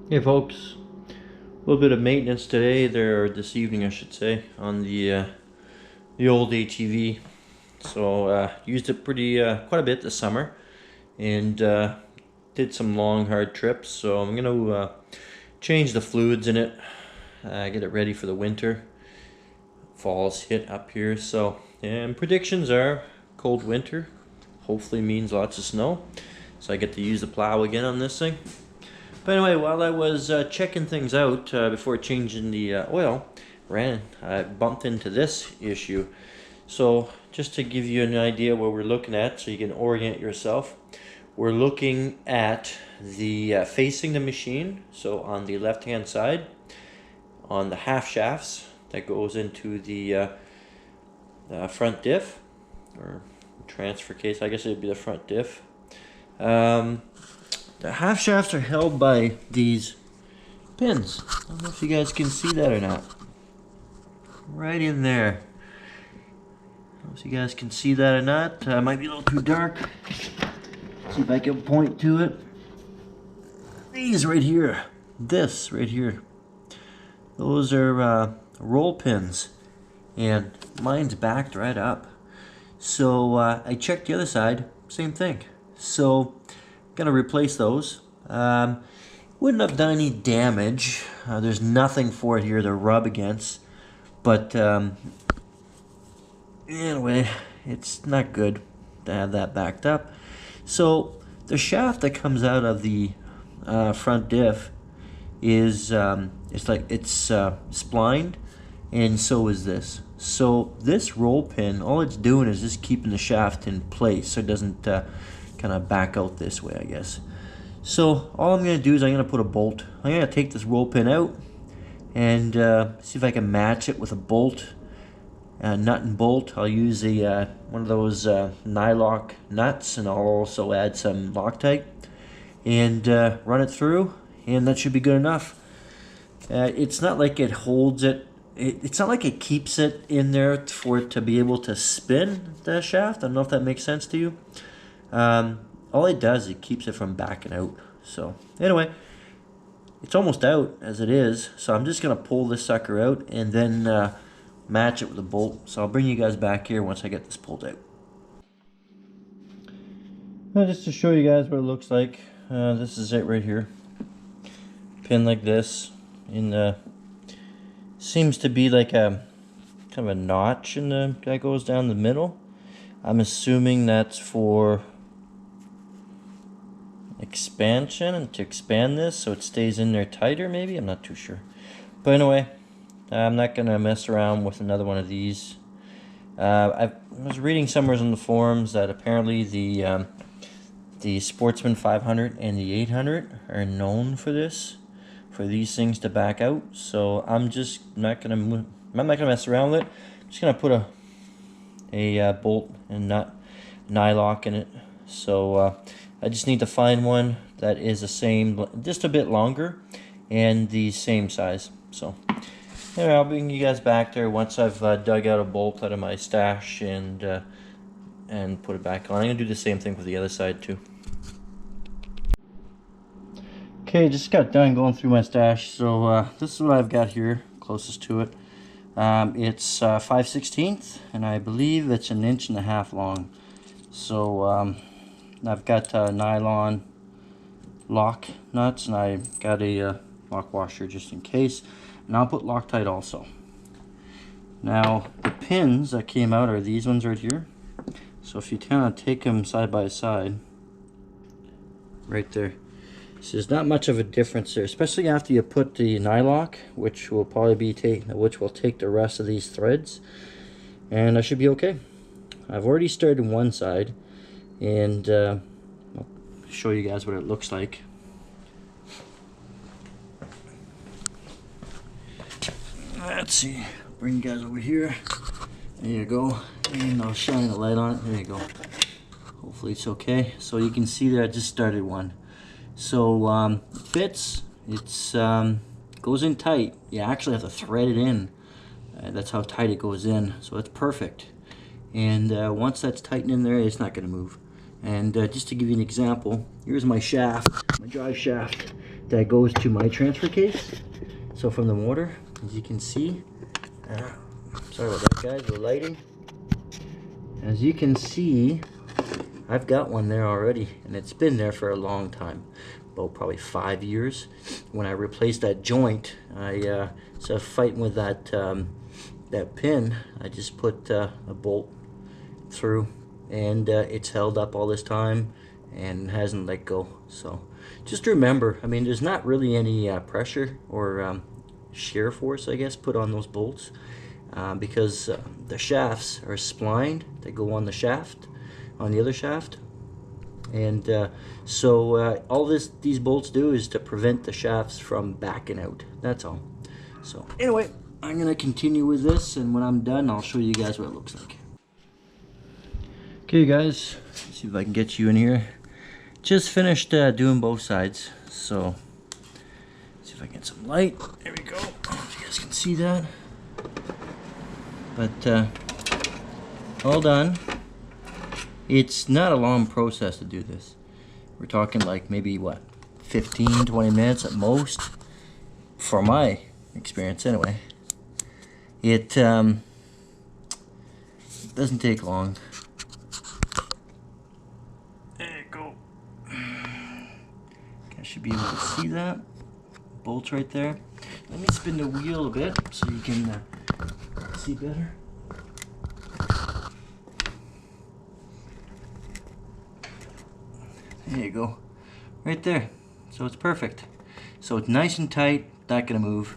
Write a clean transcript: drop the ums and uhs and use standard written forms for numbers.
Hey folks, a little bit of maintenance today, or this evening I should say, on the old ATV. So used it quite a bit this summer, and did some long hard trips. So I'm gonna change the fluids in it, get it ready for the winter. Fall's hit up here, so and predictions are cold winter. Hopefully means lots of snow, so I get to use the plow again on this thing. But anyway, while I was checking things out before changing the oil, I bumped into this issue. So just to give you an idea what we're looking at, so you can orient yourself, we're looking at the facing the machine. So on the left-hand side, on the half shafts that goes into the front diff or transfer case. I guess it'd be the front diff. The half shafts are held by these pins. I don't know if you guys can see that or not. Right in there. I don't know if you guys can see that or not. Might be a little too dark. See if I can point to it. These right here. This right here. Those are roll pins. And mine's backed right up. So I checked the other side. Same thing. So gonna replace those. Wouldn't have done any damage. There's nothing for it here to rub against, but anyway, it's not good to have that backed up. So the shaft that comes out of the front diff is it's splined, and so is this. So this roll pin, all it's doing is just keeping the shaft in place so it doesn't kind of back out this way, I guess. So all I'm going to do is I'm going to put a bolt. I'm going to take this roll pin out and see if I can match it with a bolt, nut and bolt. I'll use one of those Nylock nuts, and I'll also add some Loctite and run it through, and that should be good enough. It's not like it holds it. It's not like it keeps it in there for it to be able to spin the shaft. I don't know if that makes sense to you. All it does, it keeps it from backing out. So anyway, it's almost out as it is. So I'm just gonna pull this sucker out and then match it with a bolt. So I'll bring you guys back here once I get this pulled out. Now just to show you guys what it looks like, this is it right here. Pin like this, in the seems to be like a kind of a notch in the that goes down the middle. I'm assuming that's for expansion and to expand this so it stays in there tighter, maybe. I'm not too sure, but anyway, I'm not gonna mess around with another one of these. I was reading somewhere in the forums that apparently the Sportsman 500 and the 800 are known for this, for these things to back out. So I'm not gonna mess around with it. I'm just gonna put a bolt and nut nylock in it. So I just need to find one that is the same, just a bit longer, and the same size. So anyway, I'll bring you guys back there once I've dug out a bolt out of my stash and put it back on. I'm gonna do the same thing with the other side too. Okay, just got done going through my stash. So this is what I've got here, closest to it. It's 5/16, and I believe it's 1.5 inches long. So I've got nylon lock nuts, and I got a lock washer just in case, and I'll put Loctite also. Now the pins that came out are these ones right here. So if you kind of take them side by side, right there, so there's not much of a difference there, especially after you put the nylock, which will probably be which will take the rest of these threads, and I should be okay. I've already started one side, and I'll show you guys what it looks like. Let's see, bring you guys over here. There you go, and I'll shine the light on it. There you go. Hopefully it's okay. So you can see that I just started one. So it fits. It's goes in tight. You actually have to thread it in. That's how tight it goes in. So it's perfect. And once that's tightened in there, it's not going to move. And just to give you an example, here's my shaft, my drive shaft. that goes to my transfer case. So from the motor, as you can see, sorry about that guys, the lighting. As you can see, I've got one there already, and it's been there for a long time, about probably 5 years. When I replaced that joint, I instead of fighting with that that pin, I just put a bolt through, and it's held up all this time and hasn't let go. So just remember, I mean, there's not really any pressure or shear force, I guess, put on those bolts because the shafts are splined. They go on the shaft, on the other shaft, and so all these bolts do is to prevent the shafts from backing out. That's all. So anyway, I'm gonna continue with this, and when I'm done, I'll show you guys what it looks like. Okay guys, let's see if I can get you in here. Just finished doing both sides, so see if I can get some light. There we go. I don't know if you guys can see that, but all done. It's not a long process to do this. We're talking like maybe what, 15-20 minutes at most, for my experience anyway. It doesn't take long. There you go. I should be able to see that. Bolts right there. Let me spin the wheel a bit so you can see better. There you go. Right there. So it's perfect. So it's nice and tight, not gonna move.